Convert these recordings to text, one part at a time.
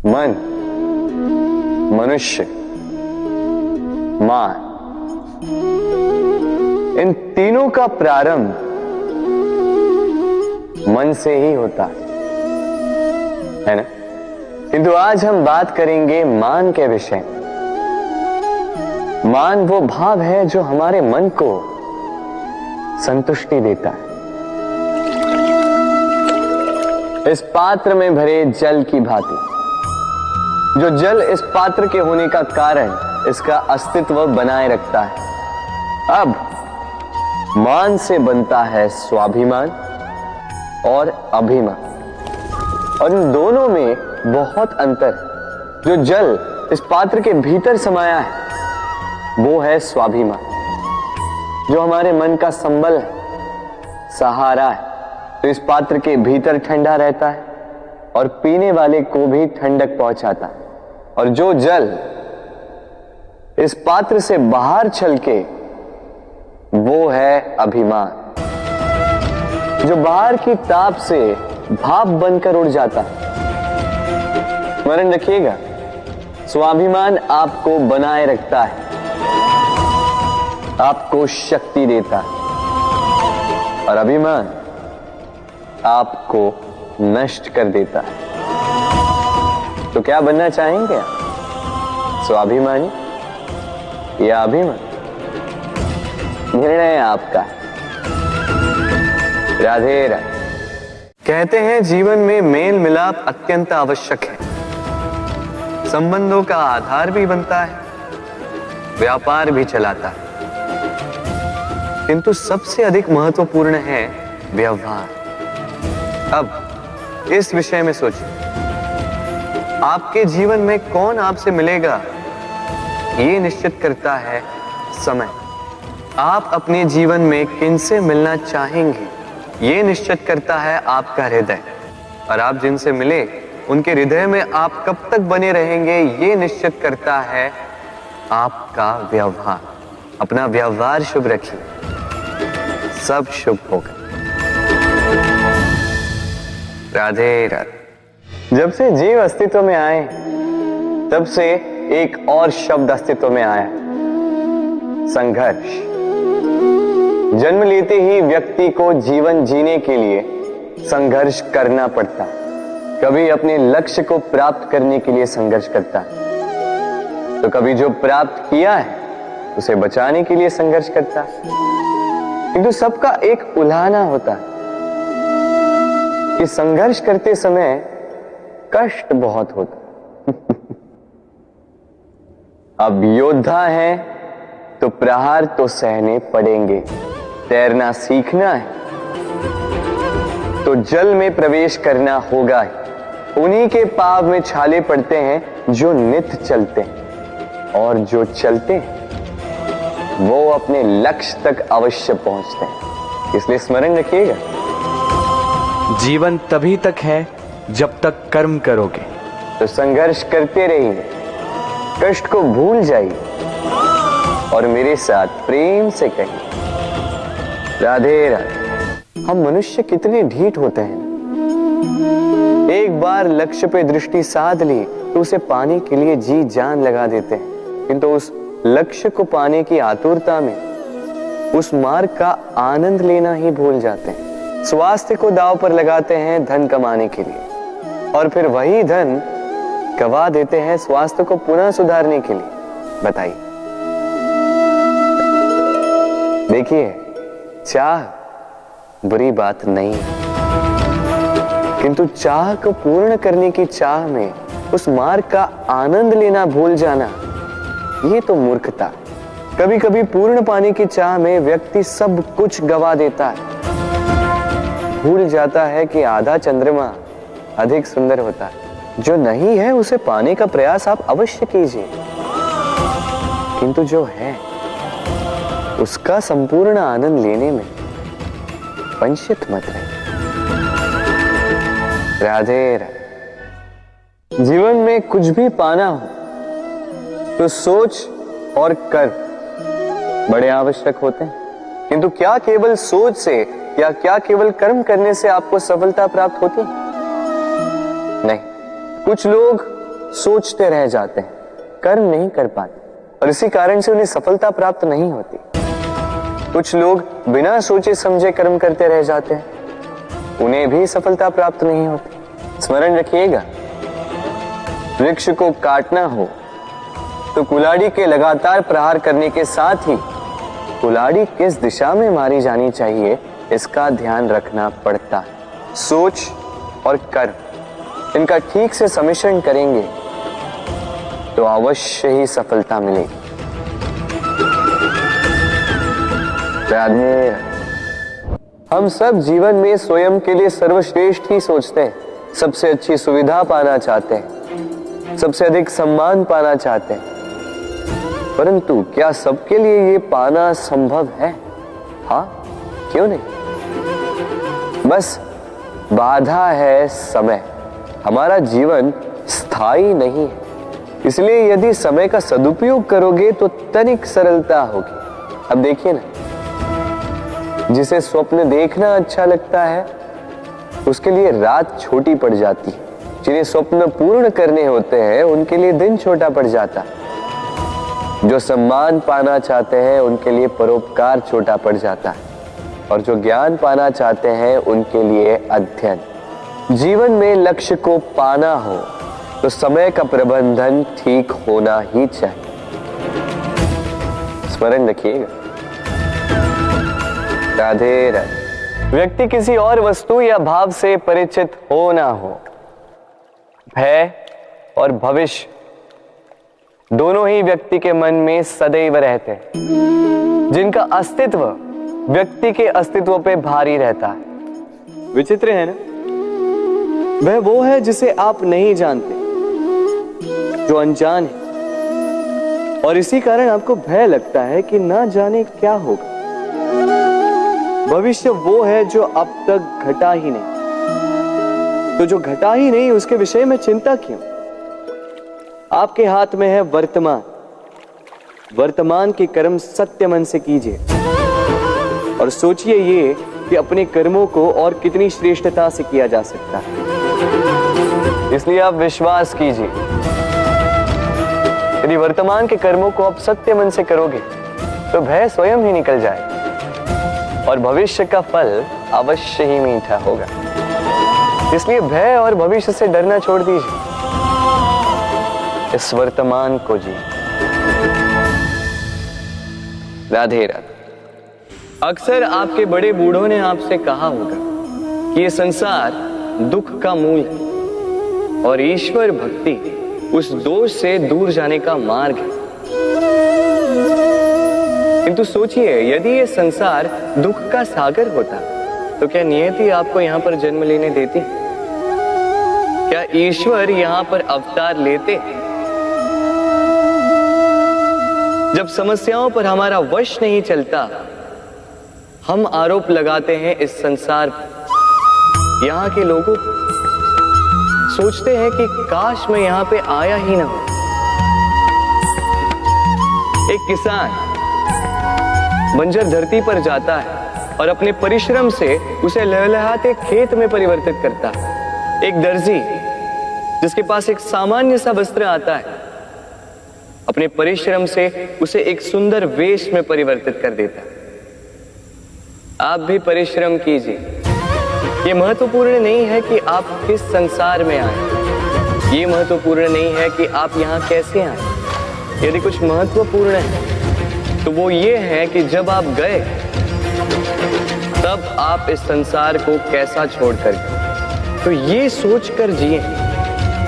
मन, मनुष्य, मान, इन तीनों का प्रारंभ मन से ही होता है ना। किंतु आज हम बात करेंगे मान के विषय में। मान वो भाव है जो हमारे मन को संतुष्टि देता है। इस पात्र में भरे जल की भांति, जो जल इस पात्र के होने का कारण इसका अस्तित्व बनाए रखता है। अब मान से बनता है स्वाभिमान और अभिमान, और इन दोनों में बहुत अंतर है। जो जल इस पात्र के भीतर समाया है वो है स्वाभिमान, जो हमारे मन का संबल है, सहारा है। तो इस पात्र के भीतर ठंडा रहता है और पीने वाले को भी ठंडक पहुंचाता है। और जो जल इस पात्र से बाहर छलके वो है अभिमान, जो बाहर की ताप से भाप बनकर उड़ जाता है। स्मरण रखिएगा, स्वाभिमान आपको बनाए रखता है, आपको शक्ति देता है, और अभिमान आपको नष्ट कर देता है। तो क्या बनना चाहेंगे आप, स्वाभिमानी या अभिमान? निर्णय आपका। राधे राधे। कहते हैं जीवन में मेल मिलाप अत्यंत आवश्यक है, संबंधों का आधार भी बनता है, व्यापार भी चलाता है, किंतु सबसे अधिक महत्वपूर्ण है व्यवहार। अब इस विषय में सोचिए, आपके जीवन में कौन आपसे मिलेगा ये निश्चित करता है समय। आप अपने जीवन में किनसे मिलना चाहेंगे ये निश्चित करता है आपका हृदय, और आप जिनसे मिले उनके हृदय में आप कब तक बने रहेंगे ये निश्चित करता है आपका व्यवहार। अपना व्यवहार शुभ रखिए, सब शुभ होगा। राधे राधे। जब से जीव अस्तित्व में आए तब से एक और शब्द अस्तित्व में आया, संघर्ष। जन्म लेते ही व्यक्ति को जीवन जीने के लिए संघर्ष करना पड़ता है। कभी अपने लक्ष्य को प्राप्त करने के लिए संघर्ष करता है, तो कभी जो प्राप्त किया है उसे बचाने के लिए संघर्ष करता है। किंतु सबका एक उल्हाना होता है कि संघर्ष करते समय कष्ट बहुत होता। अब योद्धा है तो प्रहार तो सहने पड़ेंगे। तैरना सीखना है तो जल में प्रवेश करना होगा ही। उन्हीं के पाव में छाले पड़ते हैं जो नित्य चलते हैं, और जो चलते हैं वो अपने लक्ष्य तक अवश्य पहुंचते हैं। इसलिए स्मरण रखिएगा, जीवन तभी तक है जब तक कर्म करोगे। तो संघर्ष करते रहिए, कष्ट को भूल जाइए और मेरे साथ प्रेम से कहिए राधे राधे। हम मनुष्य कितने ढीठ होते हैं। एक बार लक्ष्य पे दृष्टि साध ली तो उसे पाने के लिए जी जान लगा देते हैं, किंतु उस लक्ष्य को पाने की आतुरता में उस मार्ग का आनंद लेना ही भूल जाते हैं। स्वास्थ्य को दांव पर लगाते हैं धन कमाने के लिए, और फिर वही धन गवा देते हैं स्वास्थ्य को पुनः सुधारने के लिए। बताइए। देखिए, चाह बुरी बात नहीं है, किंतु चाह को पूर्ण करने की चाह में उस मार्ग का आनंद लेना भूल जाना, ये तो मूर्खता। कभी कभी पूर्ण पाने की चाह में व्यक्ति सब कुछ गवा देता है, भूल जाता है कि आधा चंद्रमा अधिक सुंदर होता है। जो नहीं है उसे पाने का प्रयास आप अवश्य कीजिए, किंतु जो है उसका संपूर्ण आनंद लेने में वंचित मत रहिए। राधे राधे। जीवन में कुछ भी पाना हो तो सोच और कर्म बड़े आवश्यक होते हैं, किंतु क्या केवल सोच से या क्या केवल कर्म करने से आपको सफलता प्राप्त होती है? नहीं। कुछ लोग सोचते रह जाते हैं, कर्म नहीं कर पाते और इसी कारण से उन्हें सफलता प्राप्त नहीं होती। कुछ लोग बिना सोचे समझे कर्म करते रह जाते हैं, उन्हें भी सफलता प्राप्त नहीं होती। स्मरण रखिएगा, वृक्ष को काटना हो तो कुल्हाड़ी के लगातार प्रहार करने के साथ ही कुल्हाड़ी किस दिशा में मारी जानी चाहिए इसका ध्यान रखना पड़ता है। सोच और कर्म इनका ठीक से सम्मिश्रण करेंगे तो अवश्य ही सफलता मिलेगी। राधे। हम सब जीवन में स्वयं के लिए सर्वश्रेष्ठ ही सोचते हैं, सबसे अच्छी सुविधा पाना चाहते हैं, सबसे अधिक सम्मान पाना चाहते हैं, परंतु क्या सबके लिए ये पाना संभव है? हाँ, क्यों नहीं? बस बाधा है समय। हमारा जीवन स्थायी नहीं है, इसलिए यदि समय का सदुपयोग करोगे तो तनिक सरलता होगी। अब देखिए ना, जिसे स्वप्न देखना अच्छा लगता है उसके लिए रात छोटी पड़ जाती है, जिन्हें स्वप्न पूर्ण करने होते हैं उनके लिए दिन छोटा पड़ जाता है, जो सम्मान पाना चाहते हैं उनके लिए परोपकार छोटा पड़ जाता है, और जो ज्ञान पाना चाहते हैं उनके लिए अध्ययन। जीवन में लक्ष्य को पाना हो तो समय का प्रबंधन ठीक होना ही चाहिए। स्मरण रखिएगा। राधे राधे। व्यक्ति किसी और वस्तु या भाव से परिचित हो ना हो, भय और भविष्य दोनों ही व्यक्ति के मन में सदैव रहते हैं, जिनका अस्तित्व व्यक्ति के अस्तित्व पे भारी रहता है। विचित्र है ना? वह वो है जिसे आप नहीं जानते, जो अनजान है, और इसी कारण आपको भय लगता है कि ना जाने क्या होगा। भविष्य वो है जो अब तक घटा ही नहीं, तो जो घटा ही नहीं उसके विषय में चिंता क्यों? आपके हाथ में है वर्तमान। वर्तमान के कर्म सत्य मन से कीजिए और सोचिए ये कि अपने कर्मों को और कितनी श्रेष्ठता से किया जा सकता है। इसलिए आप विश्वास कीजिए, यदि वर्तमान के कर्मों को आप सत्य मन से करोगे तो भय स्वयं ही निकल जाए और भविष्य का फल अवश्य ही मीठा होगा। इसलिए भय और भविष्य से डरना छोड़ दीजिए, इस वर्तमान को जी। राधे राधे। अक्सर आपके बड़े बूढ़ों ने आपसे कहा होगा कि ये संसार दुख का मूल है और ईश्वर भक्ति उस दोष से दूर जाने का मार्ग है। किंतु सोचिए, यदि ये संसार दुख का सागर होता तो क्या नियति आपको यहां पर जन्म लेने देती? क्या ईश्वर यहां पर अवतार लेते? जब समस्याओं पर हमारा वश नहीं चलता, हम आरोप लगाते हैं इस संसार पर। यहां के लोगों सोचते हैं कि काश मैं यहां पे आया ही ना हो। एक किसान बंजर धरती पर जाता है और अपने परिश्रम से उसे लहलहाते खेत में परिवर्तित करता है। एक दर्जी जिसके पास एक सामान्य सा वस्त्र आता है, अपने परिश्रम से उसे एक सुंदर वेश में परिवर्तित कर देता है। आप भी परिश्रम कीजिए। ये महत्वपूर्ण नहीं है कि आप किस संसार में आए, ये महत्वपूर्ण नहीं है कि आप यहाँ कैसे आए। यदि कुछ महत्वपूर्ण है तो वो ये है कि जब आप गए तब आप इस संसार को कैसा छोड़कर गए। तो ये सोचकर जिए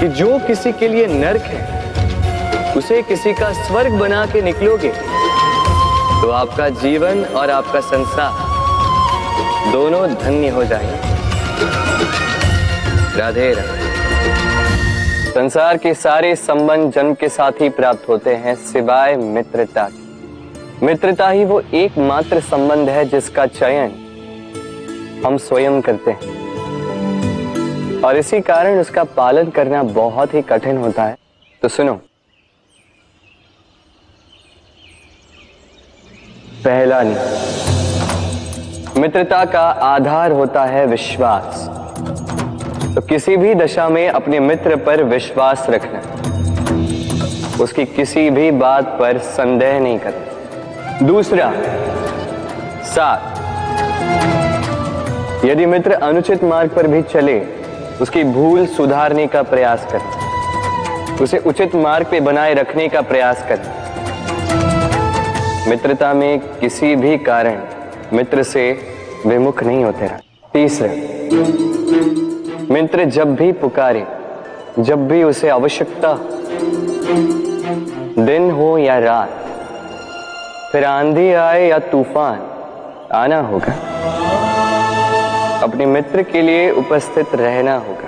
कि जो किसी के लिए नरक है उसे किसी का स्वर्ग बना के निकलोगे तो आपका जीवन और आपका संसार दोनों धन्य हो जाएंगे। राधे राधे। संसार के सारे संबंध जन्म के साथ ही प्राप्त होते हैं सिवाय मित्रता की। मित्रता ही वो एकमात्र संबंध है जिसका चयन हम स्वयं करते हैं और इसी कारण उसका पालन करना बहुत ही कठिन होता है। तो सुनो, पहला नियम, मित्रता का आधार होता है विश्वास। तो किसी भी दशा में अपने मित्र पर विश्वास रखना, उसकी किसी भी बात पर संदेह नहीं करना। दूसरा, 7, यदि मित्र अनुचित मार्ग पर भी चले, उसकी भूल सुधारने का प्रयास करें, उसे उचित मार्ग पे बनाए रखने का प्रयास करें। मित्रता में किसी भी कारण मित्र से विमुख नहीं होते रहा। तीसरा, मित्र जब भी पुकारे, जब भी उसे आवश्यकता, दिन हो या रात, फिर आंधी आए या तूफान, आना होगा, अपने मित्र के लिए उपस्थित रहना होगा।